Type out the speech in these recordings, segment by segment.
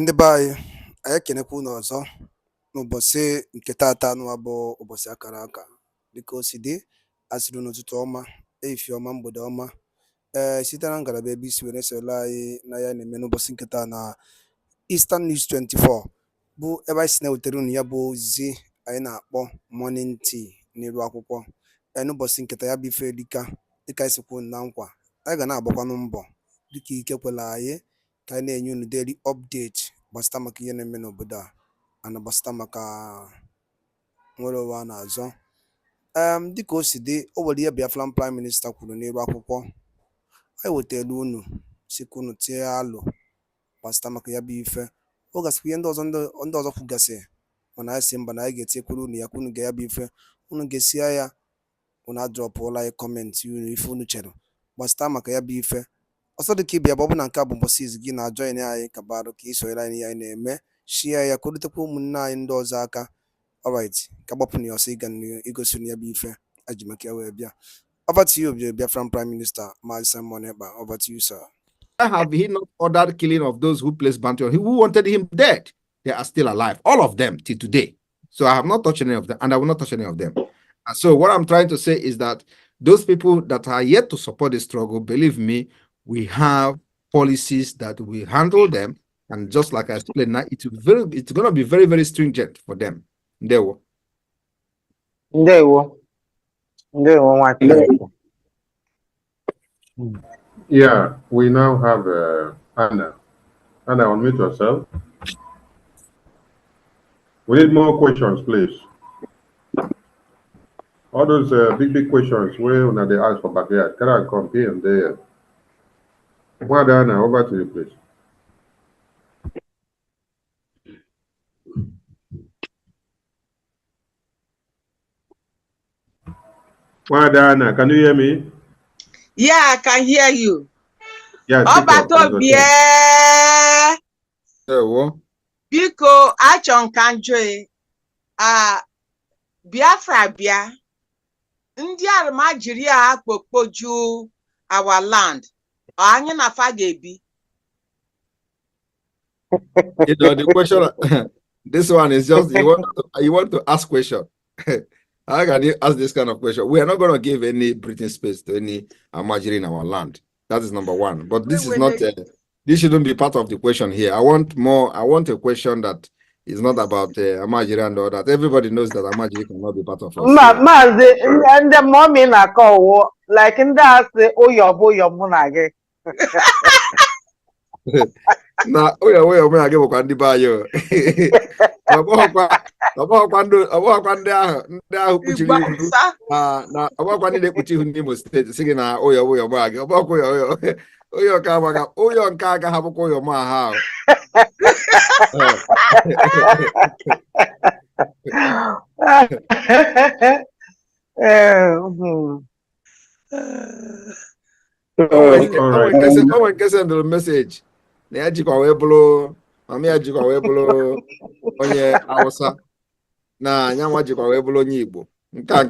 Ndị be anyị ekenekwa unu ọzọ n'ụbọchị nke taata nụwa bụ ụbọchị akara aka dịka o si dị asịrị n'ụtụtụ ọma ehihie ọma mgbede ọma site na ngalaba ebe isi were soro anyị na ya na-eme n'ụbọchị nke taa na Eastern News 24 bụ ebe anyị si na-ewetara unu ya bụ ozizi anyị na-akpọ morning tea n'iru akwụkwọ n'ụbọchị nketa ya bụ ife dịka anyị sikwu na nkwa anyị ga na-agbakwanụ mbọ dịka ike kwela anyị ka anyị na-enye unu daily update gbasịta maka ihe na-eme n'obodo a na gbasịta maka nwere ụwa a na-azọ dịka o si dị o nwere ihe Biafran Prime Minister kwuru n'elu akwụkwọ anyị wetara unu sikwa unu tie alụ gbasịta maka ya bụ ife ọ gasịkwa ihe ndị ọzọ kwugasị mana anyị si mba na anyị ga-etinyekwuru unu ya ka unu ga ya bụ ife unu ga-esi ya unu adrọpụla anyị kọmentị unu ife unu chere gbasịta maka ya bụ ife ọsọ dị ka ịbịa bụ ọ bụ na nke a bụ mbọsị izu gị na-ajọin anyị ka barụ ka isonyere anyị ihe anyị na-eme shia ya ka o rutekwa ụmụnne anyị ndị ọzọ aka alright ka gbapụ na ya ọsọ ịga igosi ya bụ ife aji maka ya wee bịa. Over to you, Biafran Prime Minister Mazi Simon Ekpa. Over to you, sir. Have he not ordered killing of those who placed bounty on him, who wanted him dead? They are still alive, all of them till today. So I have not touched any of them, and I will not touch any of them. And so what I'm trying to say is that those people that are yet to support the struggle, believe me, we have policies that will handle them, and just like I explained now, it's going to be very, very stringent for them. Yeah, we now have Anna. Anna, unmute yourself. We need more questions, please. All those big questions where they ask for backyard, can I come here and there? Well, Anna, over to you, please. Well, Anna, can you hear me? Yeah, I can hear you. Yeah. Biko achon kanjoe Biafra bia ndị arụmajiri a akpokpoju our land anyị na fa ga-ebi. You know, the question this one is just you want to ask question. How can you ask this kind of question? We are not going to give any breathing space to any Amajiri in our land. That is number one. But this is not this shouldn't be part of the question here. I want a question that is not about Amajiri and all that. Everybody knows that Amajiri cannot be part of us. And the mom in a call like in that oh your boy your monage. Na oya me age bokwa ndi bayo. Abokwa ndị ahụ kpuchiri ihu na abokwa ndị na-ekpuchi ihu n'Imo steeti sị na oya ma age abokwa oya ka amaga oya nke aga ha bụkwa oya ma ha. Oh, I send the message. Na jikwa wee bụrụ mami ya jikwa wee bụrụ onye Hausa na anyanwa jikwa wee bụrụ onye Igbo nka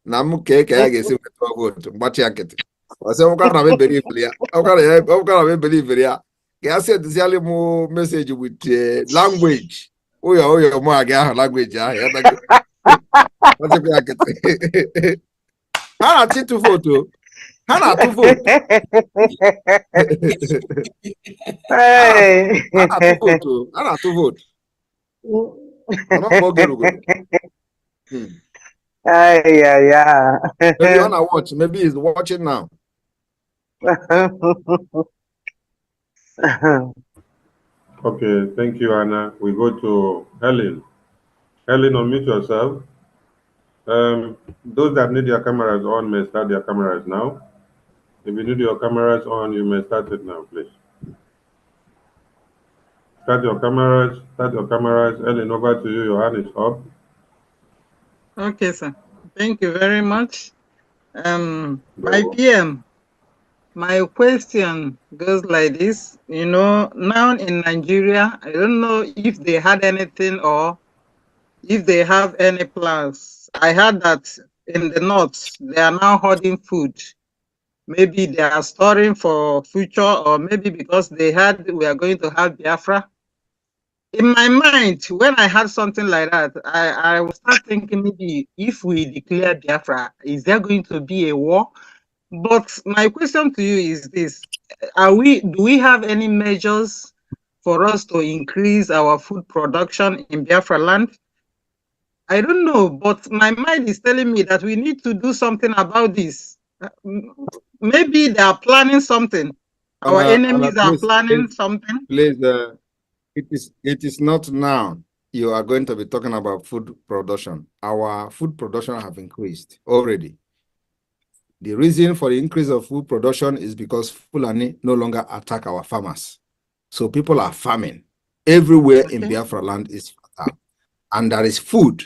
na m ka ya ga-esi weta vote mgbachi nkịtị ọsọ ụka na believe ya ụka na believe ya ga send ziali m message with language oyo mo aga ahụ language ahụ ya dago ọsọ ya nkịtị ha na-atụ vote Hana to vote. Hey. Hana to vote. I'm not going Yeah. Maybe Hana watch. Maybe he's watching now. Okay, thank you, Anna. We go to Helen. Helen, unmute yourself. Those that need their cameras on may start their cameras now. If you need your cameras on, you may start it now, please. Start your cameras. Ellen, over to you. Your hand is up. Okay, sir. Thank you very much. My PM, my question goes like this. You know, now in Nigeria, I don't know if they had anything or if they have any plans. I heard that in the north, they are now hoarding food. Maybe they are storing for future, or maybe because they heard we are going to have Biafra, in my mind, when I had something like that, I will start thinking maybe if we declare Biafra, is there going to be a war? But my question to you is this: do we have any measures for us to increase our food production in Biafra land? I don't know, but my mind is telling me that we need to do something about this. Maybe they are planning something. Our enemies are planning something. Please, it is not now you are going to be talking about food production. Our food production have increased already. The reason for the increase of food production is because Fulani no longer attack our farmers. So people are farming. Everywhere in Biafra land is fertile. And there is food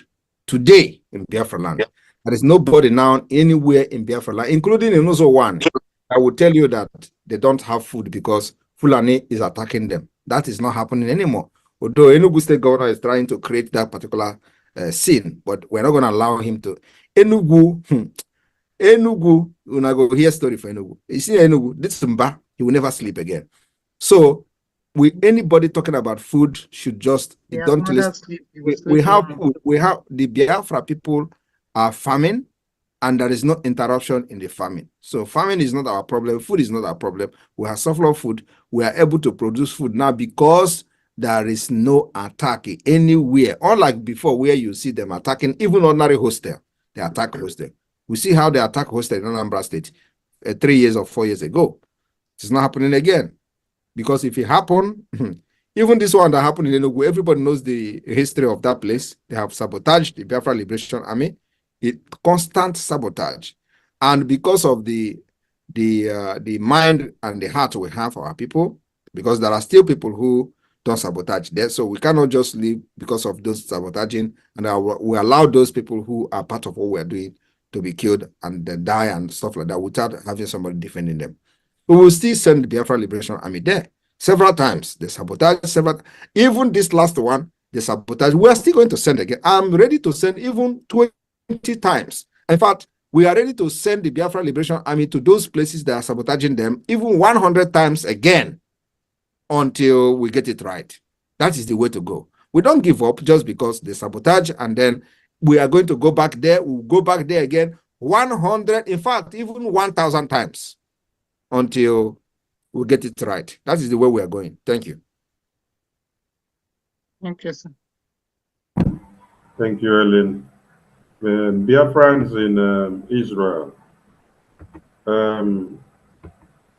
today in Biafra land. There is nobody now anywhere in Biafra land, including in also one. I will tell you that they don't have food because Fulani is attacking them. That is not happening anymore. Although Enugu State Governor is trying to create that particular scene, but we're not going to allow him to. Enugu, when I go hear story for Enugu. You see Enugu, this Mba, he will never sleep again. So anybody talking about food should just don't listen. We have food. We have the Biafra people are farming, and there is no interruption in the farming. So farming is not our problem. Food is not our problem. We have surplus food. We are able to produce food now because there is no attack anywhere. Unlike before, where you see them attacking even ordinary hostel, they attack hostel. We see how they attack hostel in Anambra State 3 years or 4 years ago. It's not happening again. Because if it happened, even this one that happened in Enugu, everybody knows the history of that place. They have sabotaged the Biafra Liberation Army. Constant sabotage. And because of the mind and the heart we have for our people, because there are still people who don't sabotage there. So we cannot just leave because of those sabotaging. And we allow those people who are part of what we're doing to be killed and die and stuff like that without having somebody defending them. We will still send the Biafra Liberation Army there several times. They sabotage several. Even this last one, they sabotage. We are still going to send again. I'm ready to send even 20 times. In fact, we are ready to send the Biafra Liberation Army to those places that are sabotaging them even 100 times again until we get it right. That is the way to go. We don't give up just because they sabotage and then we are going to go back there. We'll go back there again 100, in fact, even 1,000 times until we get it right. That is the way we are going. Thank you. Thank you, sir. Thank you, Ellen. Biafrans in Israel.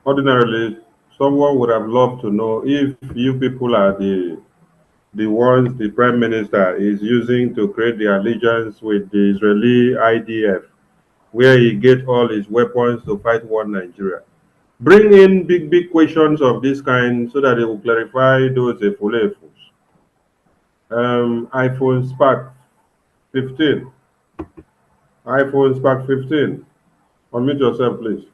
Ordinarily, someone would have loved to know if you people are the ones the Prime Minister is using to create the allegiance with the Israeli IDF, where he gets all his weapons to fight one Nigeria. Bring in big questions of this kind so that it will clarify those efulefus. iPhone Spark 15. iPhone Spark 15. Unmute yourself, please.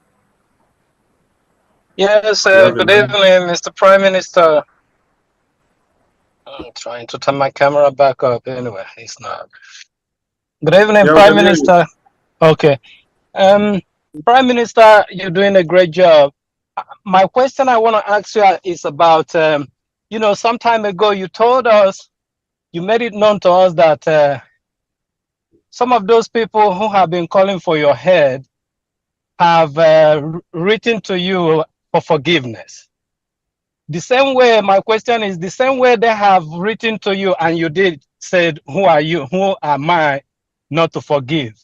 Yes, good evening, Mr. Prime Minister. I'm trying to turn my camera back up. Anyway, it's not. Good evening, Prime Minister. Okay. Prime Minister, you're doing a great job. My question I want to ask you is about, some time ago you told us, you made it known to us that some of those people who have been calling for your head have written to you for forgiveness. The same way, my question is the same way they have written to you and you did said, who are you? Who am I not to forgive?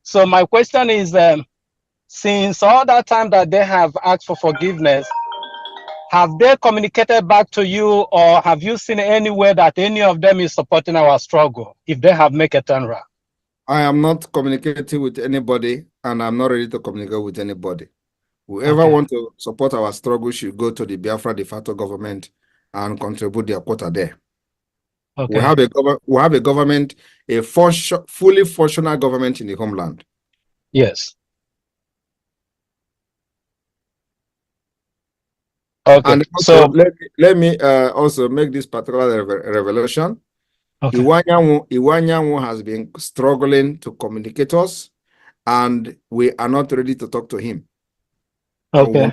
So my question is, since all that time that they have asked for forgiveness, have they communicated back to you or have you seen anywhere that any of them is supporting our struggle if they have made a turnaround? I am not communicating with anybody and I'm not ready to communicate with anybody. Whoever wants to support our struggle should go to the Biafra de facto government and contribute their quota there. Okay. We have a government, a fully functional government in the homeland. Yes. Okay. And also, let me also make this particular revelation. Okay. Iwanyanwu has been struggling to communicate us, and we are not ready to talk to him. Okay.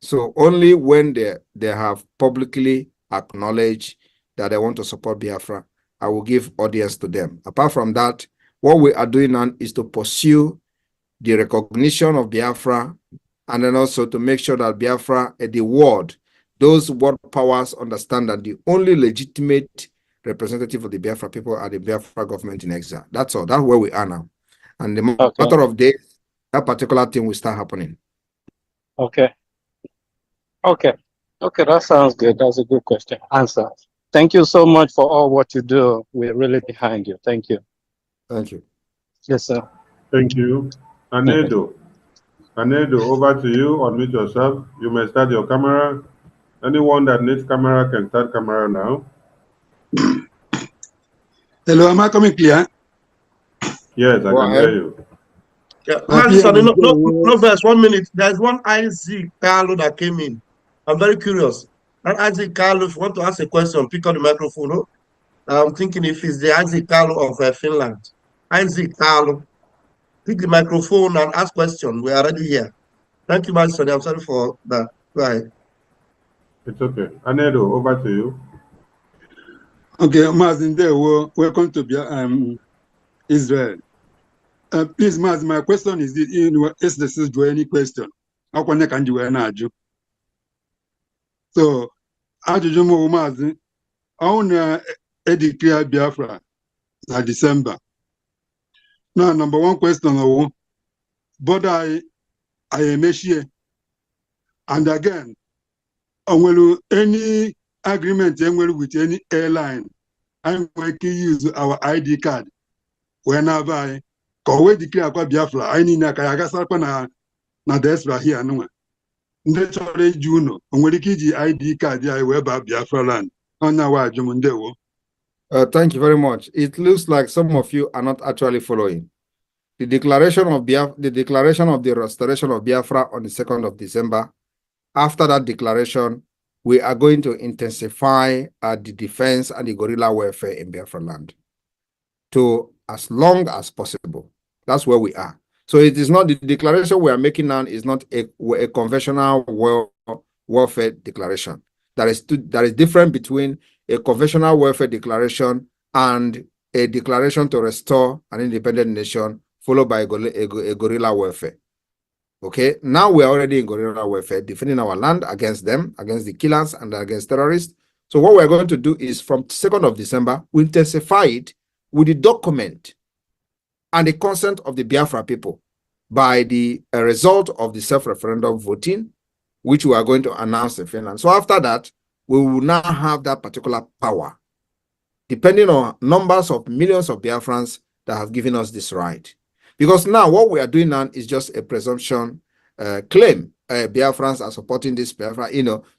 So only when they have publicly acknowledged that they want to support Biafra, I will give audience to them. Apart from that, what we are doing now is to pursue the recognition of Biafra, and then also to make sure that Biafra, the world, those world powers understand that the only legitimate representative of the Biafra people are the Biafra government in exile. That's all. That's where we are now. And the matter of days, that particular thing will start happening. Okay. Okay. Okay, that sounds good. That's a good question. Answer. Thank you so much for all what you do. We're really behind you. Thank you. Thank you. Yes, sir. Thank you. Anedo. Anedo, over to you. Unmute yourself. You may start your camera. Anyone that needs camera can start camera now. Hello, am I coming clear? Yes, I can hear you. Yeah, no, first 1 minute. There's one Isaac Carlo that came in. I'm very curious. And Isaac Carlo, if you want to ask a question, pick up the microphone. No? I'm thinking if it's the Isaac Carlo of Finland. Isaac Carlo, pick the microphone and ask question. We're already here. Thank you, my son. I'm sorry for that. Go ahead. It's okay. Anedo, over to you. Okay, Mazinde, welcome to Israel. Please, Maz, my question is this, is this is any question? How can you answer? So, ajụjụ m Maazị, ọ na-declare Biafra na December. Now, number one question, but I emechie. And again, will any agreement with any airline, I'm going to use our ID card whenever I go declare Biafra. I need na diaspora here. No, ndị Juno, nwere ike iji ID card ya wee baa Biafra land. Thank you very much. It looks like some of you are not actually following. The declaration of the restoration of Biafra on the 2nd of December. After that declaration, we are going to intensify the defense and the guerrilla warfare in Biafra land to as long as possible. That's where we are. So it is not the declaration we are making now is not a conventional warfare declaration. There is different between a conventional warfare declaration and a declaration to restore an independent nation followed by a guerrilla warfare. Okay, now we are already in guerrilla warfare, defending our land against them, against the killers and against terrorists. So what we're going to do is from 2nd of December, we intensify it with the document and the consent of the Biafra people by the result of the self-referendum voting, which we are going to announce in Finland. So after that, we will now have that particular power, depending on numbers of millions of Biafrans that have given us this right. Because now what we are doing now is just a presumption claim. Biafrans are supporting this Biafra,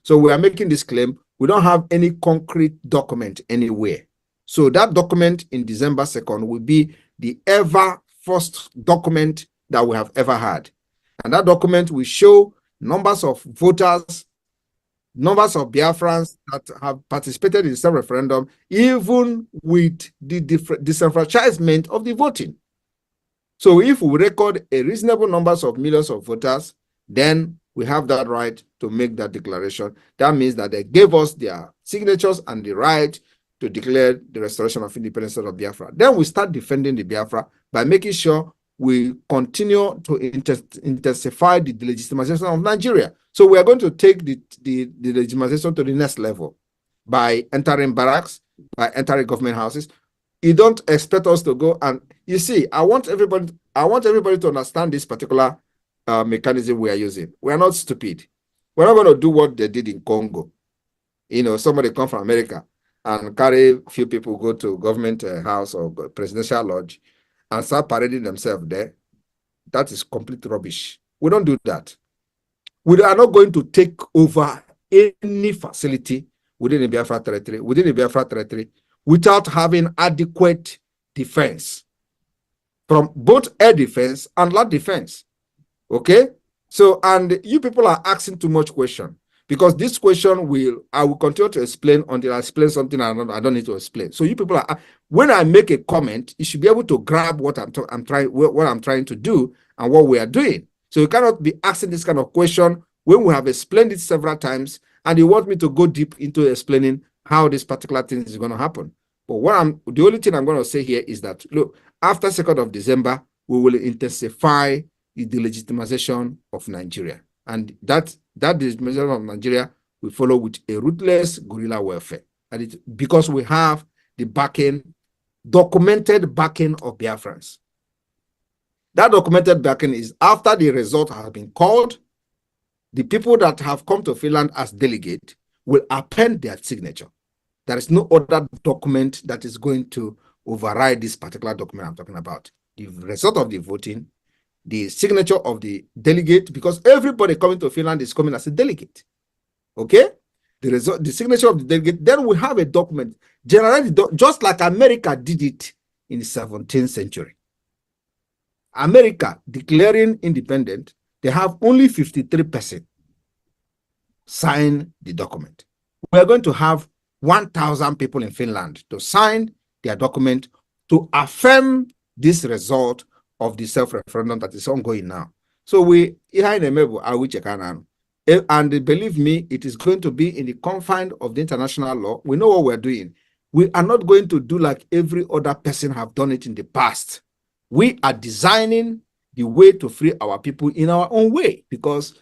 So we are making this claim. We don't have any concrete document anywhere. So that document in December 2nd will be the ever first document that we have ever had. And that document will show numbers of voters, numbers of Biafrans that have participated in the self-referendum, even with the disenfranchisement of the voting. So if we record a reasonable numbers of millions of voters, then we have that right to make that declaration. That means that they gave us their signatures and the right to declare the restoration of independence of Biafra. Then we start defending the Biafra by making sure we continue to intensify the delegitimization of Nigeria. So we are going to take the legitimization to the next level by entering barracks, by entering government houses. You don't expect us to go and you see, I want everybody to understand this particular mechanism we are using. We are not stupid. We're not going to do what they did in Congo. Somebody come from America and carry a few people go to government house or presidential lodge and start parading themselves there. That is complete rubbish. We don't do that. We are not going to take over any facility within the Biafra territory, without having adequate defense from both air defense and land defense. Okay? So, and you people are asking too much question, because this question I will continue to explain until I explain something I don't need to explain. So you people are, when I make a comment, you should be able to grab what I'm trying to do and what we are doing. So you cannot be asking this kind of question when we have explained it several times and you want me to go deep into explaining how this particular thing is going to happen. But the only thing I'm going to say here is that, look, after 2nd of December, we will intensify the delegitimization of Nigeria. And that delegitimization of Nigeria will follow with a ruthless guerrilla warfare. And because we have the backing, documented backing of Biafrans. That documented backing is after the result has been called, the people that have come to Finland as delegate will append their signature. There is no other document that is going to override this particular document I'm talking about. The result of the voting, the signature of the delegate, because everybody coming to Finland is coming as a delegate. Okay? The signature of the delegate, then we have a document, generally just like America did it in the 17th century. America declaring independent, they have only 53% sign the document. We are going to have 1,000 people in Finland to sign their document to affirm this result of the self-referendum that is ongoing now. So and believe me, it is going to be in the confines of the international law. We know what we're doing. We are not going to do like every other person have done it in the past. We are designing the way to free our people in our own way, because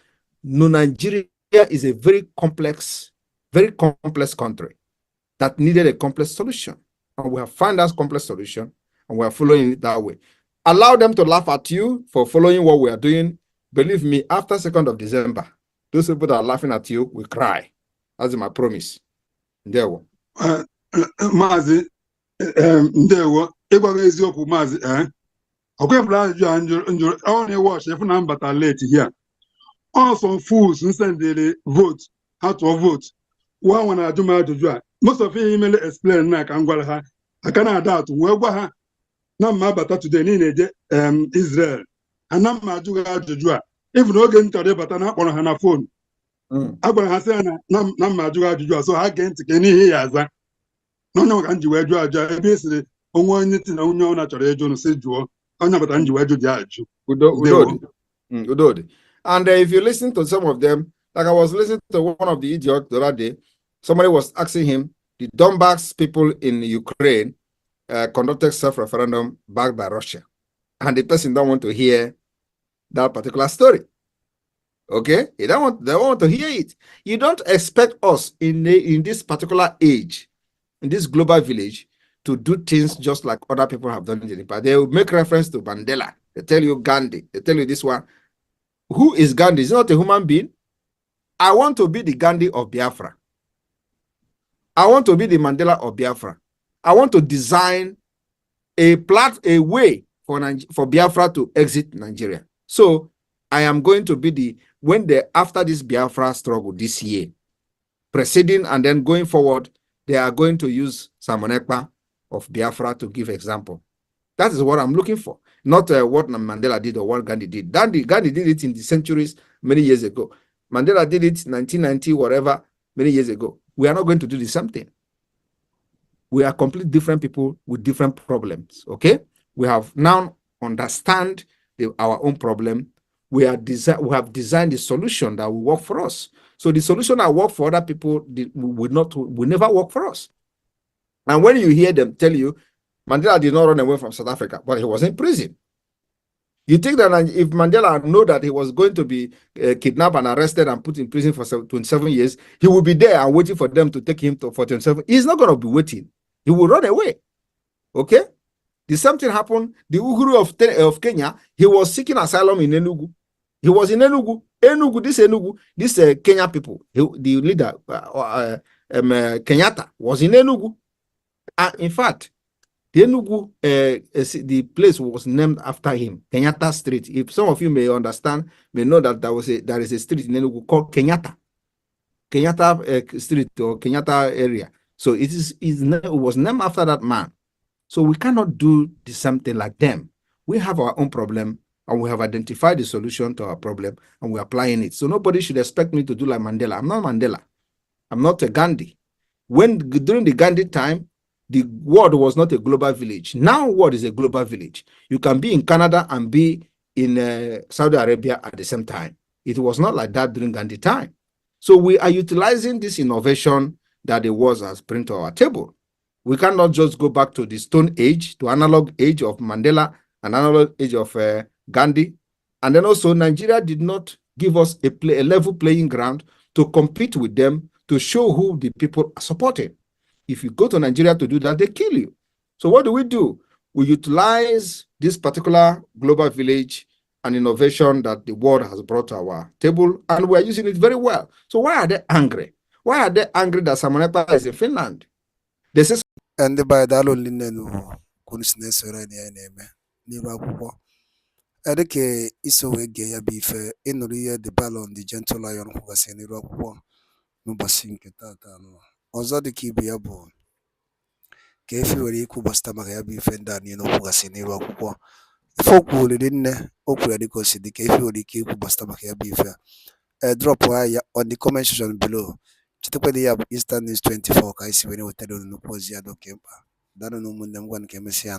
Nigeria is a very complex country that needed a complex solution. And we have found that complex solution, and we are following it that way. Allow them to laugh at you for following what we are doing. Believe me, after 2nd of December, those people that are laughing at you will cry. That's my promise. There. Mazi, ndewo, ịgwaga eziokwu mazi, ọkwefula ajụjụ a njụrụ, ọ na-ewash efu na mbata late here. Also, fools nsendere vote, how to vote. One na ajụ m ajụjụ a. Most of you email explain na ka m gwara ha. Aka na ada atụ wee gwa ha na mma bata today niile je Israel. Ana m ajụ ha ajụjụ a. Even oge m chọrọ ịbata na akpọrọ ha na phone. Agwara ha sị na mma ajụ ha ajụjụ a, so ha gee ntị ka n'ihe ya aza. N'onye ka m ji wee jụọ ajụ ebe e siri onwe onye ti na onye ọ na-achọrọ ịjụ nụ sị jụọ. Onye bata m ji wee jụ dị ajụ. Udodi. And if you listen to some of them, like I was listening to one of the idiots the other day, somebody was asking him, the Donbass people in Ukraine conducted self-referendum backed by Russia. And the person don't want to hear that particular story. Okay? They don't want to hear it. You don't expect us in this particular age, in this global village, to do things just like other people have done in the past. They will make reference to Mandela. They tell you Gandhi. They tell you this one. Who is Gandhi? Is not a human being. I want to be the Gandhi of Biafra. I want to be the Mandela of Biafra. I want to design a way for Biafra to exit Nigeria. So I am going to be after this Biafra struggle this year, preceding and then going forward, they are going to use Samonekpa of Biafra to give example. That is what I'm looking for. Not what Mandela did or what Gandhi did. Gandhi did it in the centuries many years ago. Mandela did it 1990, whatever, many years ago. We are not going to do the same thing. We are completely different people with different problems, okay? We have now understand our own problem. We have designed the solution that will work for us. So the solution that work for other people will never work for us. And when you hear them tell you, Mandela did not run away from South Africa, but he was in prison. You think that if Mandela knew that he was going to be kidnapped and arrested and put in prison for 27 years, he will be there and waiting for them to take him for 27. He's not going to be waiting. He will run away. Okay? The same thing happened. The Uhuru of Kenya, he was seeking asylum in Enugu. He was in Enugu. This Kenya people, the leader, Kenyatta, was in Enugu. In fact, the Enugu, the place was named after him, Kenyatta Street. If some of you may understand, may know that there is a street in Enugu called Kenyatta Street or Kenyatta area. So it was named after that man. So we cannot do the same thing like them. We have our own problem, and we have identified the solution to our problem, and we're applying it. So nobody should expect me to do like Mandela. I'm not Mandela. I'm not a Gandhi. During the Gandhi time, the world was not a global village. Now, world is a global village. You can be in Canada and be in Saudi Arabia at the same time. It was not like that during Gandhi time. So we are utilizing this innovation that the world has brought to our table. We cannot just go back to the Stone Age, to analog age of Mandela, and analog age of Gandhi. And then also Nigeria did not give us a level playing ground to compete with them, to show who the people are supporting. If you go to Nigeria to do that, they kill you. So what do? We utilize this particular global village and innovation that the world has brought to our table, and we're using it very well. So why are they angry? Why are they angry that Samoneta is in Finland? This is ndị be daalụ nri nne n'ugwu kwuru si na-esoro anyị ya na-eme n'iru akwụkwọ dịka iso wee gee ya bụ ife ịnụrụ ihe the Balon the Gentle Lion kwugasị n'iru akwụkwọ n'ụbọchị nke taata anụ ọzọ dịka ibe ya bụ ka efi nwere ikwu gbasịta maka ya bụ ife ndị a niile o kwugasị n'iru akwụkwọ ife o kwuriri nne o kwuru ya dịka o si dị ka efi nwere ike ikwu gbasịta maka ya bụ ife a drop ya on the comment section below. Chetakwa ya bụ Eastern News 24 ka anyị si were wetara unu nnukwu ozi ya dị oke mkpa. Daalụ na ụmụnne m gwa nke emesịa.